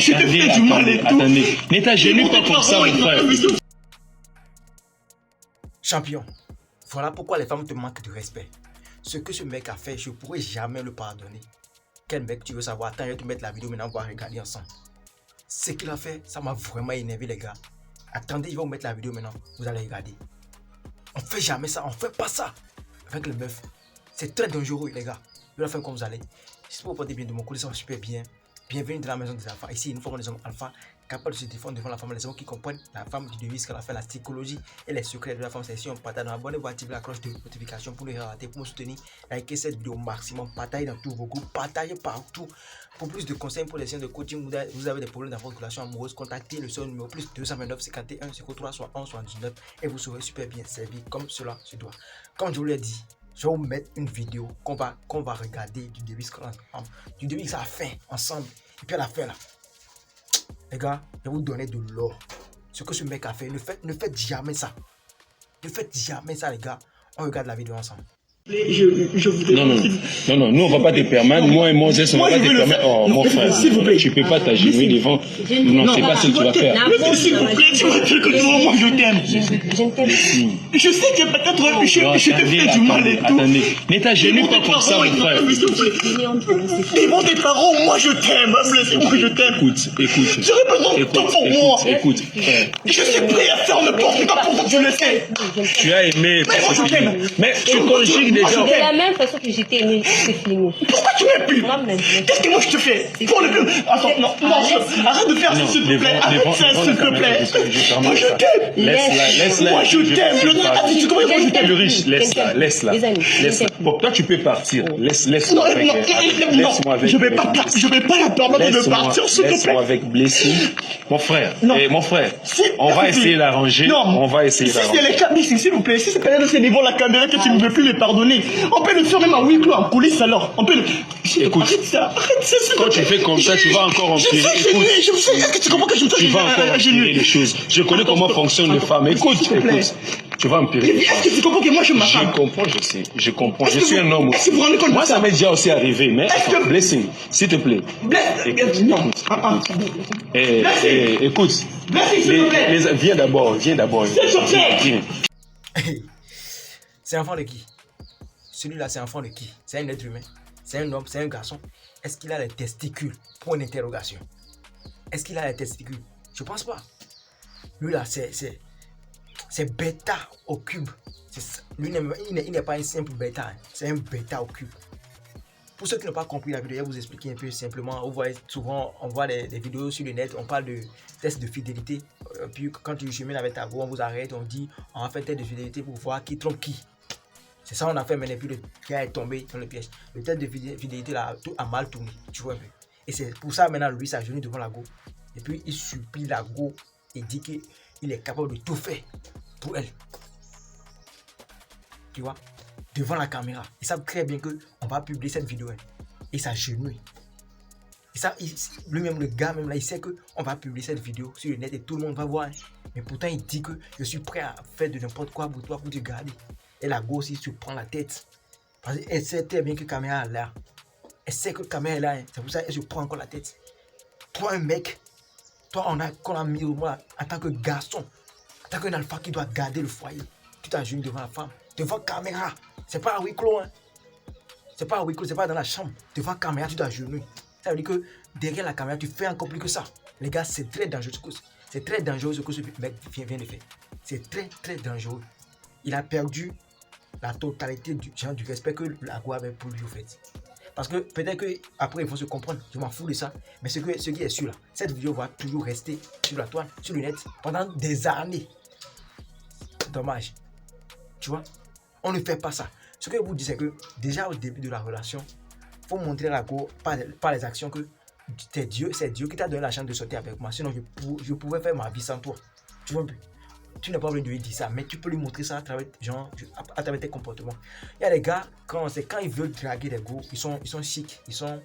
je te fais du mal et tout. Attendez, n'étagez pas comme ça, mon frère. Champion, voilà pourquoi les femmes te manquent de respect. Ce que ce mec a fait, je ne pourrais jamais le pardonner. Quel mec tu veux savoir? Attends, je vais te mettre la vidéo maintenant, on va regarder ensemble. Ce qu'il a fait, ça m'a vraiment énervé, les gars. Attendez, je vais vous mettre la vidéo maintenant, vous allez regarder. On fait jamais ça, on fait pas ça avec les meufs. C'est très dangereux, les gars. Je vais la faire comme vous allez. J'espère que vous portez bien de mon côté, ça va super bien. Bienvenue dans la maison des alphas. Ici, nous formons des hommes alpha capables de se défendre devant la femme, les hommes qui comprennent la femme qui devise qu'elle a fait, la psychologie et les secrets de la femme. C'est ici, on partage. Abonnez-vous, activez la cloche de notification pour ne rater, pour me soutenir. Likez cette vidéo au maximum, partagez dans tous vos groupes, partagez partout. Pour plus de conseils pour les séances de coaching, vous avez des problèmes dans votre relation amoureuse, contactez le seul numéro plus 229 51 03 61 79 et vous serez super bien servi comme cela se doit. Comme je vous l'ai dit, je vais vous mettre une vidéo qu'on va regarder du début que ça a fait ensemble. Et puis à la fin là, les gars, je vais vous donner de l'or. Ce que ce mec a fait, ne faites jamais ça. Ne faites jamais ça, les gars. On regarde la vidéo ensemble. Je voudrais... Non, nous on va pas te permettre, moi et Moses on va pas te permettre. Oh mon frère, s'il vous plaît, tu peux pas t'agenouiller devant. Non, c'est pas ce que tu vas faire. Mais s'il vous plaît, tu me dis que moi je t'aime. Je sais que peut-être je te fais du mal et tout. Attendez, n'étagez pas comme ça, mon frère. Devant tes parents, moi je t'aime, moi je t'aime. Écoute. J'aurais besoin de temps pour moi. Écoute. Je suis prêt à faire n'importe quoi pour que je le sais. Tu as aimé. Mais moi je t'aime. Mais tu conjugues déjà. De la même façon que j'étais aimé, c'est fini. Pourquoi tu m'aimes plus? Qu'est-ce que moi je te fais? Pour le plus. Attends, non, arrête de faire ça, s'il te plaît. Arrête ça, s'il te plaît. Moi je t'aime. Laisse-la. Moi je t'aime. Tu comprends comment je t'aime? Riche, laisse-la. Bon, toi tu peux partir. Laisse-moi avec. Je vais pas la permettre de partir, s'il te plaît. Laisse-moi avec blessing. Mon frère, on va essayer d'arranger. On va essayer d'arranger. Si c'est les cas, s'il vous plaît, si c'est pas devant la caméra que tu ne veux plus me pardonner, on peut le faire même à huis clos, en coulisses alors. On peut le... Écoute, arrête ça. Quand tu fais comme ça, tu vas encore empirer. Je me sais, est-ce que tu comprends que je me sens tu vas encore empirer les choses. Je connais comment fonctionnent les femmes. Écoute, tu vas empirer. Est-ce que tu comprends que moi je m'attends? Je comprends, je sais. Je comprends. Je suis un homme aussi. Moi, ça m'est déjà aussi arrivé, mais blessing, s'il te plaît. Écoute. Viens d'abord. Viens. C'est un enfant de qui? Celui-là, c'est un enfant de qui? C'est un être humain? C'est un homme? C'est un garçon? Est-ce qu'il a les testicules? Point d'interrogation. Est-ce qu'il a les testicules? Je pense pas. Lui là, c'est bêta au cube. Lui, il n'est pas un simple bêta. C'est un bêta au cube. Pour ceux qui n'ont pas compris la vidéo, je vais vous expliquer un peu simplement. Vous voyez souvent, on voit des vidéos sur le net, on parle de test de fidélité. Puis quand tu chemines avec ta go, on vous arrête, on dit on a fait test de fidélité pour voir qui trompe qui. C'est ça on a fait, mais puis le gars est tombé dans le piège. Le test de fidélité là, tout a mal tourné, tu vois un peu. Et c'est pour ça maintenant lui s'agenouille devant la go. Et puis il supplie la go et dit qu'il est capable de tout faire pour elle. Tu vois? Devant la caméra. Ils savent très bien qu'on va publier cette vidéo. Et s'agenouille. Et ça, lui-même, le gars, même là, il sait qu'on va publier cette vidéo sur le net et tout le monde va voir. Mais pourtant, il dit que je suis prêt à faire de n'importe quoi pour toi, pour te garder. Et la go aussi se prend la tête. Parce qu'elle sait très bien que la caméra est là. Elle sait que la caméra est là. C'est pour ça qu'elle se prend encore la tête. Toi, un mec, toi, qu'on a mis au moins en tant que garçon, en tant qu'un alpha qui doit garder le foyer. Tu t'agenouilles devant la femme, devant la caméra. C'est pas à huis clos, hein. C'est pas à huis clos, c'est pas dans la chambre. Devant la caméra, tu t'agenouilles. Ça veut dire que derrière la caméra, tu fais encore plus que ça. Les gars, c'est très dangereux. C'est très dangereux ce que ce mec vient de faire. C'est très, très dangereux. Il a perdu la totalité du respect que la go avait pour lui, au fait. Parce que peut-être qu'après, il faut se comprendre. Je m'en fous de ça. Mais ce qui est sûr là, cette vidéo va toujours rester sur la toile, sur le net, pendant des années. Dommage. Tu vois? On ne fait pas ça. Ce que je vous dis, c'est que déjà au début de la relation, il faut montrer à la go par les actions que c'est Dieu qui t'a donné la chance de sortir avec moi. Sinon, je pouvais faire ma vie sans toi. Tu vois un peu? Tu n'as pas besoin de lui dire ça, mais tu peux lui montrer ça à travers, à travers tes comportements. Il y a des gars, quand ils veulent draguer des go, ils sont chics, ils sont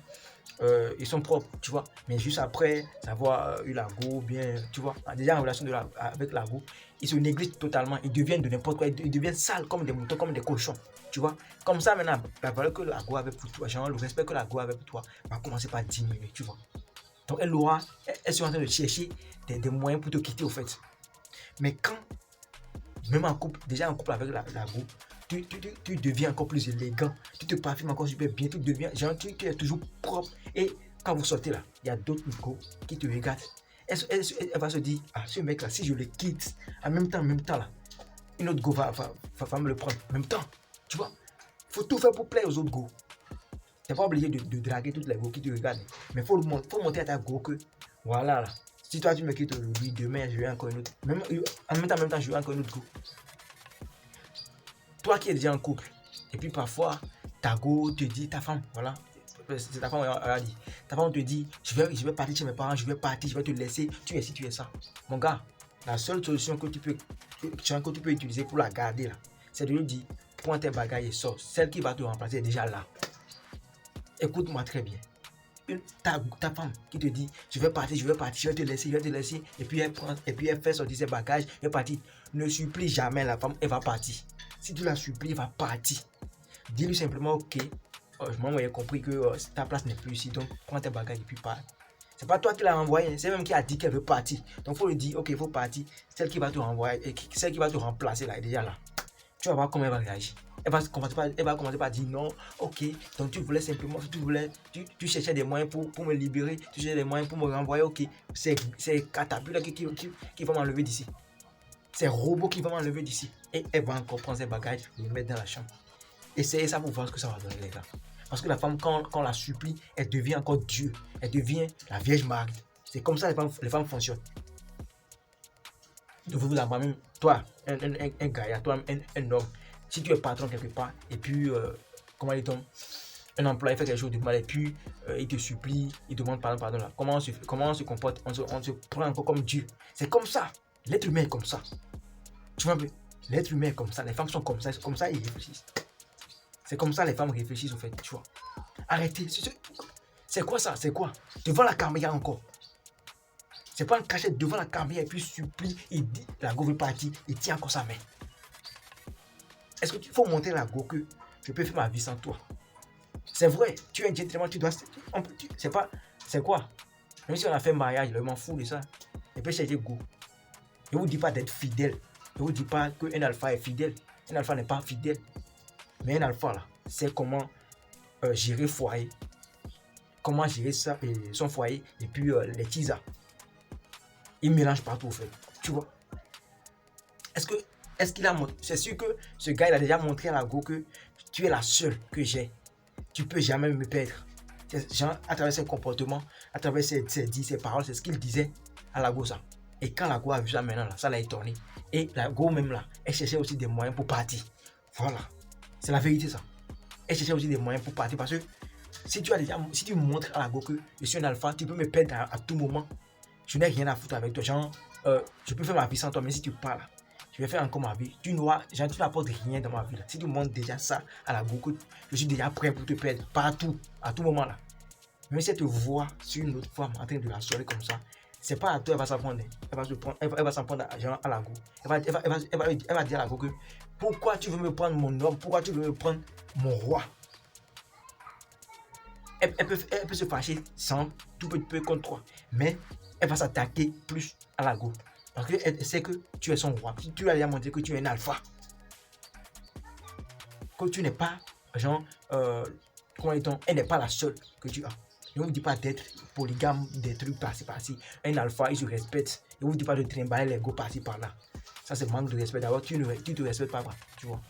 propres, tu vois. Mais juste après avoir eu la go, bien, tu vois, déjà en relation avec la go, ils se négligent totalement, ils deviennent de n'importe quoi, ils deviennent sales comme des moutons, comme des cochons, tu vois. Comme ça, maintenant, la valeur que la go avait pour toi, genre le respect que la go avait pour toi, va commencer par diminuer, tu vois. Donc elle sera en train de chercher des moyens pour te quitter au fait. Mais quand, même en couple, déjà en couple avec la go, tu deviens encore plus élégant, tu te parfumes encore super bien, tu deviens, genre, tu es toujours propre. Et quand vous sortez là, il y a d'autres go qui te regardent. Elle va se dire, ah, ce mec là, si je le quitte, en même temps là, une autre go va me le prendre en même temps. Tu vois, il faut tout faire pour plaire aux autres go. Tu n'es pas obligé de draguer toutes les go qui te regardent. Mais il faut montrer à ta go que, voilà là, si toi tu me quittes aujourd'hui, demain je vais encore une autre. En même temps, je vais encore une autre go. Toi qui es déjà en couple, et puis parfois, ta go te dit, ta femme, voilà, c'est ta femme, elle a dit, ta femme te dit, je vais partir chez mes parents, je vais partir, je vais te laisser, tu es ci, tu es ça. Mon gars, la seule solution que tu peux utiliser pour la garder là, c'est de lui dire, prends tes bagages et sors. Celle qui va te remplacer est déjà là. Écoute-moi très bien. Ta femme qui te dit, je vais partir, je vais te laisser, et puis elle fait sortir ses bagages, elle va partir. Ne supplie jamais la femme, elle va partir. Si tu la supplies, elle va partir. Dis-lui simplement, ok, moi j'ai compris que ta place n'est plus ici, donc prends tes bagages et puis pars. C'est pas toi qui l'as renvoyé, c'est même qui a dit qu'elle veut partir. Donc il faut lui dire, ok, il faut partir. Celle qui va te renvoyer, et celle qui va te remplacer là, est déjà là. Tu vas voir comment elle va réagir. Elle va commencer par dire non, ok, donc tu voulais simplement, tu cherchais des moyens pour me libérer, tu cherchais des moyens pour me renvoyer, ok, c'est Caterpillar qui va m'enlever d'ici. C'est robot qui va m'enlever d'ici. Et elle va encore prendre ses bagages et les mettre dans la chambre. Essayez ça pour voir ce que ça va donner, les gars. Parce que la femme, quand on la supplie, elle devient encore Dieu. Elle devient la Vierge Marie. C'est comme ça les femmes fonctionnent. Donc vous avez même, toi, un gars, toi, un homme, si tu es patron quelque part, et puis, comment dit-on, un employé fait quelque chose de mal, et puis il te supplie, il demande pardon là. Comment on se comporte, on se prend encore comme Dieu. C'est comme ça. L'être humain est comme ça. Tu vois, l'être humain est comme ça. Les femmes sont comme ça. C'est comme ça ils réfléchissent. C'est comme ça les femmes réfléchissent au fait. Tu vois. Arrêtez. C'est quoi ça? C'est quoi? Devant la caméra encore. C'est pas une cachette devant la caméra et puis supplie. Il dit, la go veut partir. Il tient encore sa main. Est-ce que tu faut montrer la go que je peux faire ma vie sans toi? C'est vrai. Tu es un gentleman. Tu dois. C'est pas. C'est quoi? Même si on a fait mariage, je m'en fous de ça. Et puis chercher go. Je ne vous dis pas d'être fidèle. Je ne vous dis pas qu'un alpha est fidèle. Un alpha n'est pas fidèle. Mais un alpha, là, c'est comment gérer foyer. Comment gérer ça, son foyer. Et puis les teasers. Il mélange partout, au fait. Tu vois. Est-ce qu'il a montré? C'est sûr que ce gars, il a déjà montré à la go que tu es la seule que j'ai. Tu ne peux jamais me perdre. Genre, à travers ses comportements, à travers ses paroles, c'est ce qu'il disait à la go, ça. Et quand la go a vu ça maintenant, là, ça l'a étonné. Et la go même là, elle cherchait aussi des moyens pour partir. Voilà. C'est la vérité ça. Elle cherchait aussi des moyens pour partir parce que si tu montres à la go que je suis un alpha, tu peux me perdre à tout moment. Je n'ai rien à foutre avec toi. Genre, je peux faire ma vie sans toi, mais si tu parles, je vais faire encore ma vie. Tu n'apportes rien dans ma vie là. Si tu montres déjà ça à la go que je suis déjà prêt pour te perdre partout, à tout moment là. Mais si elle te voit sur une autre femme en train de la soirée comme ça, c'est pas à toi, elle va s'en prendre. Elle va s'en prendre à la go. Elle va dire à la go que pourquoi tu veux me prendre mon homme, pourquoi tu veux me prendre mon roi. Elle peut se fâcher sans tout peu contre toi. Mais elle va s'attaquer plus à la go. Parce qu'elle sait que tu es son roi. Tu vas lui montrer que tu es un alpha. Que tu n'es pas, genre, comment dit-on, elle n'est pas la seule que tu as. Je ne vous dis pas d'être polygame, des trucs par-ci. Un alpha, il se respecte. Je ne vous dis pas de trimballer les go par-ci par-là. Ça, c'est manque de respect. D'abord, tu ne te respectes pas, tu vois.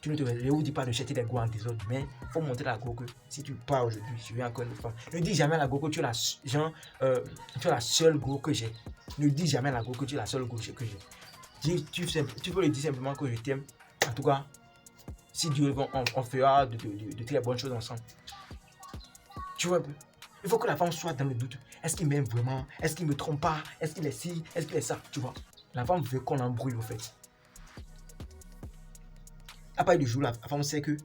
Je ne vous dis pas de jeter les go en désordre, mais il faut montrer à la go que si tu pars aujourd'hui, je vais encore une femme. Ne dis jamais à la go que tu es la seule go que j'ai. Ne dis jamais à la go que tu es la seule go que j'ai. Tu peux lui dire simplement que je t'aime. En tout cas, si Dieu veut, on fera de très bonnes choses ensemble. Tu vois, il faut que la femme soit dans le doute. Est-ce qu'il m'aime vraiment? Est-ce qu'il ne me trompe pas? Est-ce qu'il est ci? Est-ce qu'il est ça? Tu vois, la femme veut qu'on embrouille au fait. À partir du jour, la femme sait que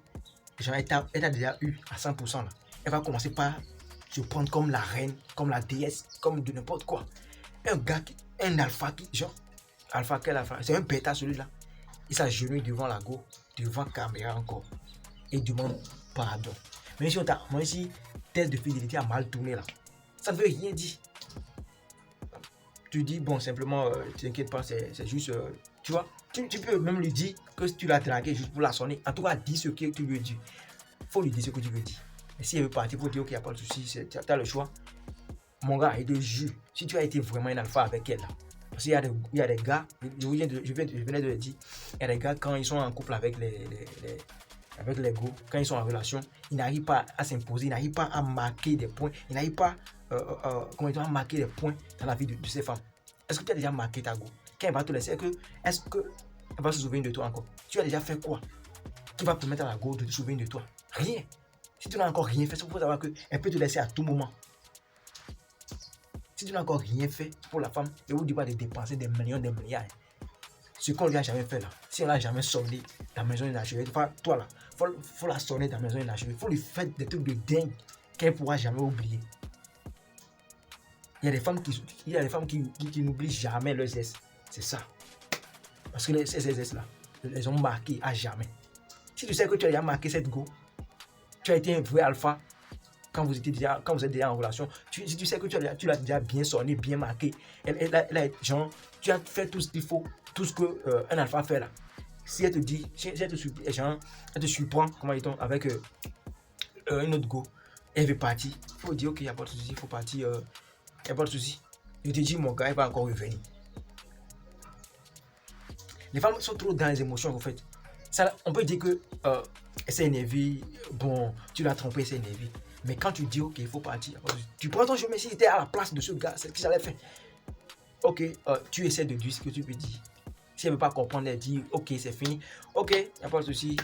elle a déjà eu à 100% là. Elle va commencer par se prendre comme la reine, comme la déesse, comme de n'importe quoi. Un alpha quel alpha? C'est un bêta celui-là. Il s'agenouille devant la go, devant caméra encore. Et demande pardon. Même si test de fidélité a mal tourné là. Ça ne veut rien dire. Tu dis, bon, simplement, t'inquiète pas, c'est juste, tu vois, tu peux même lui dire que tu l'as dragué juste pour la sonner. En tout cas, dis ce que tu lui dis. Il faut lui dire ce que tu veux dire. Et si elle veut partir, il faut dire, ok, il n'y a pas de souci, tu as le choix. Mon gars, il te jure, si tu as été vraiment un alpha avec elle, là, parce qu'il y a des gars, je venais de le dire, il y a des gars, quand ils sont en couple avec les go, quand ils sont en relation, ils n'arrivent pas à s'imposer, ils n'arrivent pas à marquer des points, ils n'arrivent pas à marquer des points dans la vie de ces femmes. Est-ce que tu as déjà marqué ta go? Quand elle va te laisser, est-ce qu'elle va se souvenir de toi encore? Tu as déjà fait quoi qui va permettre à la go de te souvenir de toi? Rien. Si tu n'as encore rien fait, il faut savoir qu'elle peut te laisser à tout moment. Si tu n'as encore rien fait pour la femme, je ne vous dis pas de dépenser des millions, des milliards. Ce qu'on lui a jamais fait là, si on l'a jamais sonné, ta maison inachevée, toi là, faut la sonner, ta maison inachevée, faut lui faire des trucs de dingue qu'elle ne pourra jamais oublier. Il y a des femmes qui n'oublient jamais leurs ex. C'est ça. Parce que ces ex là, elles ont marqué à jamais. Si tu sais que tu as déjà marqué cette go, tu as été un vrai alpha quand vous êtes déjà en relation, si tu sais que tu l'as déjà bien sonné, bien marqué, genre, tu as fait tout ce qu'il faut, tout ce qu'un alpha fait là. Si elle te dit, elle te surprend, comment dit-on, avec une autre go, elle veut partir, il faut dire ok, il n'y a pas de souci, il faut partir, il n'y a pas de souci. Je te dis, mon gars, il va encore revenir. Les femmes sont trop dans les émotions en fait. Ça, on peut dire que elle s'est énervée, bon, tu l'as trompé, elle s'est énervée. Mais quand tu dis ok, il faut partir, tu prends ton chemin. Si tu étais à la place de ce gars, c'est ce qu'il allait faire. Ok, tu essaies de dire ce que tu peux dire. Si elle ne veut pas comprendre, elle dit ok, c'est fini. Ok, il n'y a pas de souci.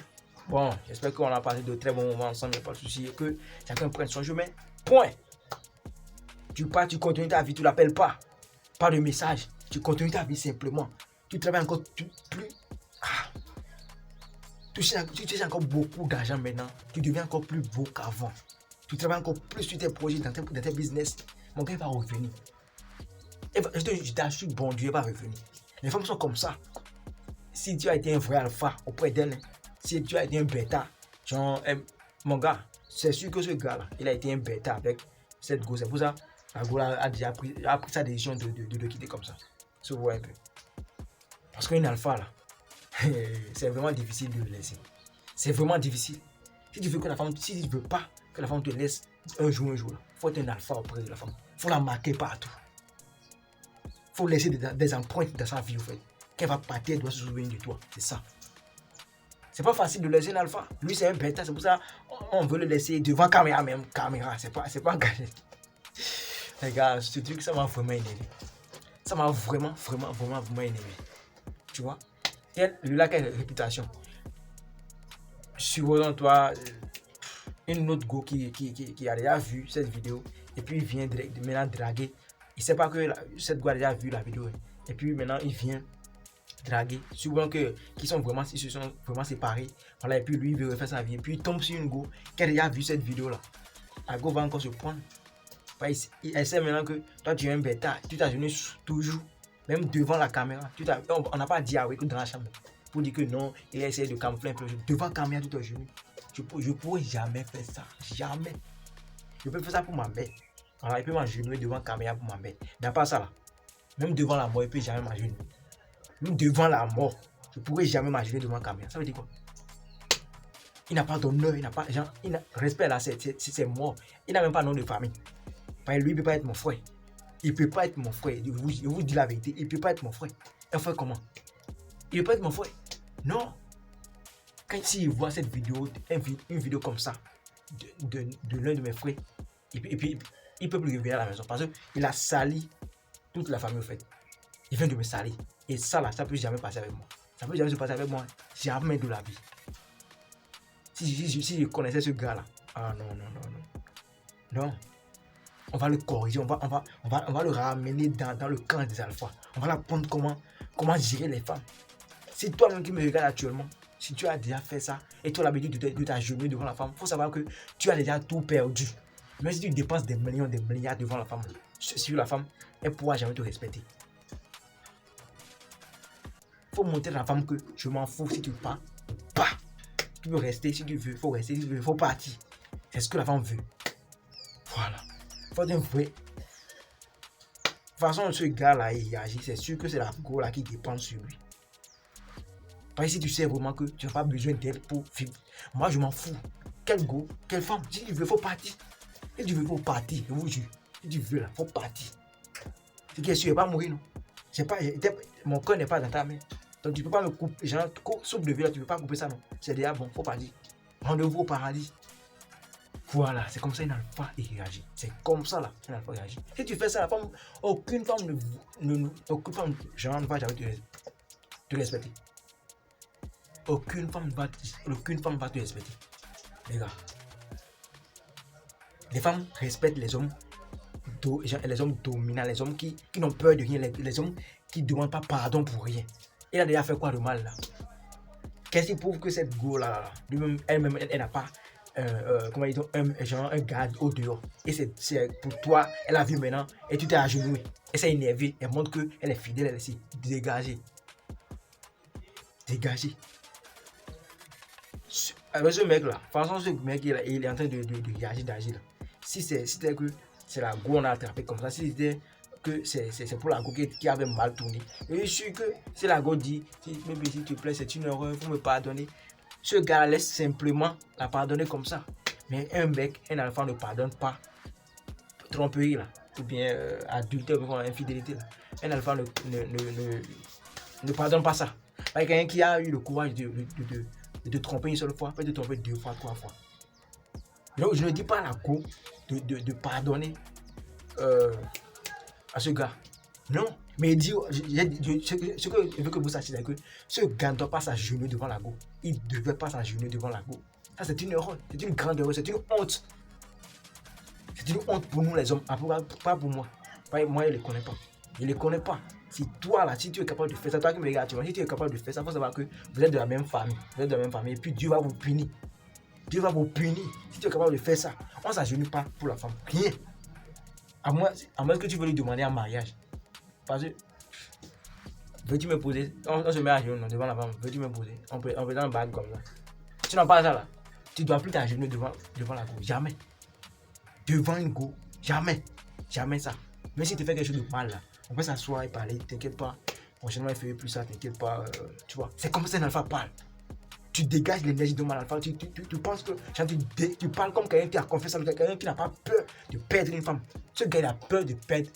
Bon, j'espère qu'on a passé de très bons moments ensemble, il n'y a pas de souci. Et que chacun prenne son chemin. Point. Tu pars, tu continues ta vie, tu ne l'appelles pas. Pas de message. Tu continues ta vie simplement. Tu travailles encore plus. Tu sais encore beaucoup d'argent maintenant. Tu deviens encore plus beau qu'avant. Tu travailles encore plus sur tes projets, dans tes business. Mon gars, il va revenir. Je t'assure, bon Dieu, il va revenir. Les femmes sont comme ça. Si tu as été un vrai alpha auprès d'elle, si tu as été un bêta, genre, mon gars, c'est sûr que ce gars-là, il a été un bêta avec cette go. C'est pour ça la go a déjà pris sa décision de le quitter comme ça. Se voit un peu. Parce qu'une alpha, là, c'est vraiment difficile de le laisser. C'est vraiment difficile. Si tu veux pas que la femme te laisse un jour, il faut être un alpha auprès de la femme. Il faut la marquer partout. Il faut laisser des empreintes dans sa vie, en fait. Qu'elle va partir, elle doit se souvenir de toi. C'est ça. C'est pas facile de laisser un alpha. Lui, c'est un bêta. C'est pour ça on veut le laisser devant caméra même. Caméra, c'est pas gagné. Les gars, ce truc, ça m'a vraiment énervé. Ça m'a vraiment énervé. Tu vois? Lui, a quelle réputation? Supposons toi, une autre go qui a déjà vu cette vidéo et puis il vient maintenant draguer. Il ne sait pas que cette go a déjà vu la vidéo. Et puis maintenant il vient draguer. Souvent ils se sont vraiment séparés. Voilà, et puis lui il veut refaire sa vie. Et puis il tombe sur une go qui a déjà vu cette vidéo là. La go va encore se prendre. Elle sait maintenant que toi tu es un bêta. Tu t'agenouilles toujours. Même devant la caméra. On n'a pas dit à dans la chambre. Pour dire que non, il a essayé de camoufler un peu. Devant la caméra, tout à genoux. Je ne pourrais jamais faire ça. Jamais. Je peux faire ça pour ma mère. Alors, il peut m'agenouiller devant la caméra pour ma mère. Mais pas ça là. Même devant la mort, il ne peut jamais m'agenouiller. Même devant la mort, je ne pourrais jamais m'agenouiller devant la caméra. Ça veut dire quoi? Il n'a pas d'honneur. Respect là, c'est mort. Il n'a même pas de nom de famille. Parce que lui, il ne peut pas être mon frère. Il ne peut pas être mon frère. Je vous dis la vérité. Il ne peut pas être mon frère. Un frère comment? Il ne peut pas être mon frère. Non. Quand il voit cette vidéo, une vidéo comme ça, de l'un de mes frères, et puis il ne peut plus revenir à la maison parce qu'il a sali toute la famille, en fait. Il vient de me salir. Et ça, là, ça ne peut jamais passer avec moi. Ça ne peut jamais se passer avec moi. Jamais de la vie. Si je connaissais ce gars-là, ah non. Non. On va le corriger, on va le ramener dans le camp des alphas. On va l'apprendre comment gérer les femmes. Si toi-même qui me regardes actuellement, si tu as déjà fait ça et tu as l'habitude de t'agenouiller devant la femme, il faut savoir que tu as déjà tout perdu. Même si tu dépenses des millions, des milliards devant la femme, sur la femme, elle ne pourra jamais te respecter. Il faut montrer à la femme que je m'en fous si tu pars. Bah, tu peux rester si tu veux, il faut rester si tu veux, il faut partir. C'est ce que la femme veut. Voilà. Il faut être un vrai façon, ce gars-là, il agit, c'est sûr que c'est la go là qui dépend sur lui. Parce que si tu sais vraiment que tu n'as pas besoin d'elle pour vivre, moi je m'en fous. Quel go, quelle femme, si tu veux, faut partir. Si tu veux, faut partir, je vous jure. Si tu veux, là, faut partir. C'est que je ne vais pas mourir, non. Mon corps n'est pas dans ta main. Donc tu ne peux pas me couper, genre, soupe de vie là, tu ne peux pas couper ça, non. C'est déjà bon, faut partir. Rendez-vous au paradis. Voilà, c'est comme ça une alpha il réagit. C'est comme ça là, une alpha réagit. Si tu fais ça, la femme, aucune femme genre, ne va jamais te respecter. Aucune femme va te respecter. Les gars. Les femmes respectent les hommes dominants, les hommes qui n'ont peur de rien, les hommes qui ne demandent pas pardon pour rien. Elle a déjà fait quoi de mal là? Qu'est-ce qui prouve que cette go là, elle-même, elle n'a pas un garde au dehors. Et c'est pour toi, elle a vu maintenant, et tu t'es agenouillé. Elle s'est énervée, elle montre qu'elle est fidèle, elle est dégagée. Dégagée. Alors ce mec là, franchement ce mec il est en train de réagir, d'agir là. Si c'était que c'est la go on a attrapé comme ça, si c'était que c'est pour la go qui avait mal tourné, et je suis sûr que si la go dit, s'il te plaît c'est une erreur, il faut me pardonner, ce gars laisse simplement la pardonner comme ça. Mais un mec, un enfant ne pardonne pas tromperie là, ou bien adultère ou infidélité là. Un enfant ne pardonne pas ça. Parce que quelqu'un qui a eu le courage de te tromper une seule fois, peut te tromper 2 fois, 3 fois. Donc je ne dis pas à la go de pardonner à ce gars. Non, mais ce que je veux que vous sachiez, c'est que ce gars ne doit pas s'agenouiller devant la go. Il ne devait pas s'agenouiller devant la go. Ça, c'est une erreur, c'est une grande erreur, c'est une honte. C'est une honte pour nous les hommes, pas pour moi. Moi, je ne les connais pas. Je ne les connais pas. Si toi, là, si tu es capable de faire ça, toi qui me regardes, si tu es capable de faire ça, il faut savoir que vous êtes de la même famille. Vous êtes de la même famille, et puis Dieu va vous punir. Dieu va vous punir si tu es capable de faire ça. On ne s'agenouille pas pour la femme. Rien. À moins que tu veux lui demander un mariage. Parce que, veux-tu me poser? On se met à genoux devant la femme. Veux-tu me poser? On peut dans le bague comme ça. Tu n'as pas ça là. Tu ne dois plus t'agenouiller devant la go. Jamais. Devant une go. Jamais. Jamais ça. Mais si tu fais quelque chose de mal là, on peut s'asseoir et parler. T'inquiète pas. Prochainement, il ne ferait plus ça. T'inquiète pas. Tu vois. C'est comme ça un alpha parle. Tu dégages l'énergie de mal alpha. Tu penses que tu parles comme quelqu'un qui a confiance en quelqu'un qui n'a pas peur de perdre une femme. Ce gars il a peur de perdre.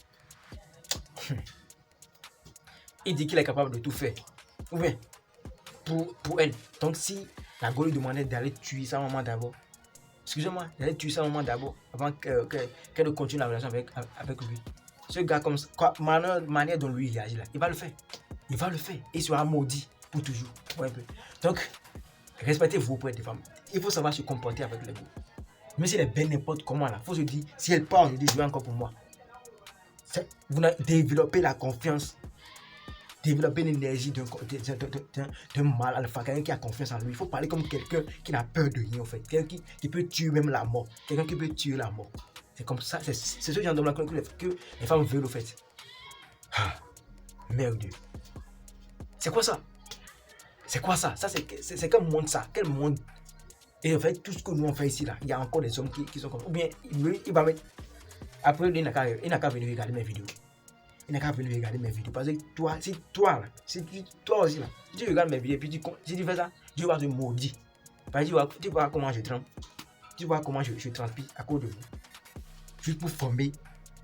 Il dit qu'il est capable de tout faire. Ou bien, pour elle. Donc si la go lui demandait d'aller tuer sa maman d'abord, excusez-moi, d'aller tuer sa maman d'abord avant qu'elle ne continue la relation avec lui. Ce gars, comme quoi, manière dont lui il agit là, il va le faire. Il va le faire. Il sera maudit pour toujours. Ouais, donc, respectez-vous pour être des femmes. Il faut savoir se comporter avec les go. Même si elle est belle n'importe comment là, il faut se dire, si elle part aujourd'hui, je vais encore pour moi. Vous développez la confiance, développer l'énergie d'un mal alpha, quelqu'un qui a confiance en lui. Il faut parler comme quelqu'un qui n'a peur de rien en fait, quelqu'un qui peut tuer même la mort, quelqu'un qui peut tuer la mort. C'est comme ça, c'est ce genre d'homme-là que les femmes veulent au fait. Ah, merde. C'est quoi ça? C'est quoi ça? Ça c'est quel monde ça? Quel monde? Et en fait, tout ce que nous on fait ici là, il y a encore des hommes qui sont comme ça. Ou bien il va mettre. Après, il n'a qu'à venir regarder mes vidéos. Il n'a qu'à venir regarder mes vidéos. Parce que toi aussi là, si tu regardes mes vidéos et puis si tu fais ça, Dieu va te maudire. Parce que tu vois comment je trempe. Tu vois comment je transpire à cause de vous. Juste pour former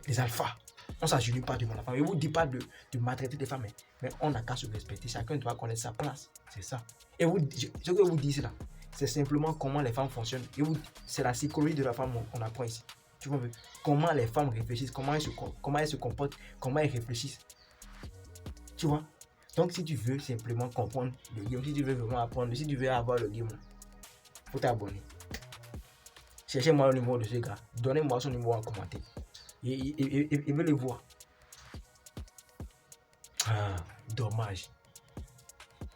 les alphas. On ne s'agenouille pas devant la femme. Je ne vous dis pas de maltraiter les femmes, mais on n'a qu'à se respecter. Chacun doit connaître sa place. C'est ça. Et ce que je vous dis là, c'est simplement comment les femmes fonctionnent. C'est la psychologie de la femme qu'on apprend ici. Tu vois, comment les femmes réfléchissent, comment elles se comportent, comment elles réfléchissent. Tu vois. Donc si tu veux simplement comprendre le game, si tu veux vraiment apprendre, si tu veux avoir le game, il faut t'abonner. Cherchez-moi le numéro de ce gars. Donnez-moi son numéro en commentaire. Et veut le voir. Ah, dommage.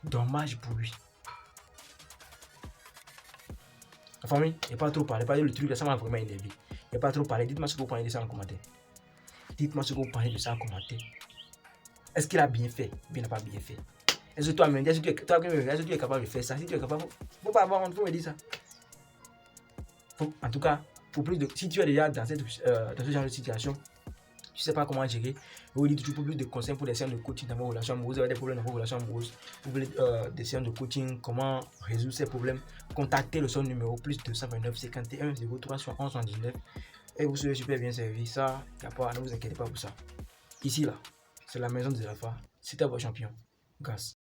Dommage pour lui. La famille, il n'y a pas trop parlé. Pas le truc là, ça m'a vraiment énervé. Il n'y a pas trop parlé. Dites-moi ce que vous pensez de ça en commentaire. Dites-moi ce que vous pensez de ça en commentaire. Est-ce qu'il a bien fait ou bien il n'a pas bien fait? Est-ce que toi-même, est-ce que tu es capable de faire ça? Si tu es capable, il ne faut pas avoir honte, il faut me dire ça. En tout cas, pour plus de, si tu es déjà dans ce genre de situation, tu sais pas comment gérer, vous dites toujours plus de conseils pour les séances de coaching dans vos relations amoureuses, vous avez des problèmes dans vos relations amoureuses, vous voulez des séances de coaching, comment résoudre ces problèmes, contactez le son numéro plus 229 51 03 71 79 et vous serez super bien servi. Ça, y a pas, ne vous inquiétez pas pour ça. Ici là, c'est la maison des alphas, c'était votre champion. Gas.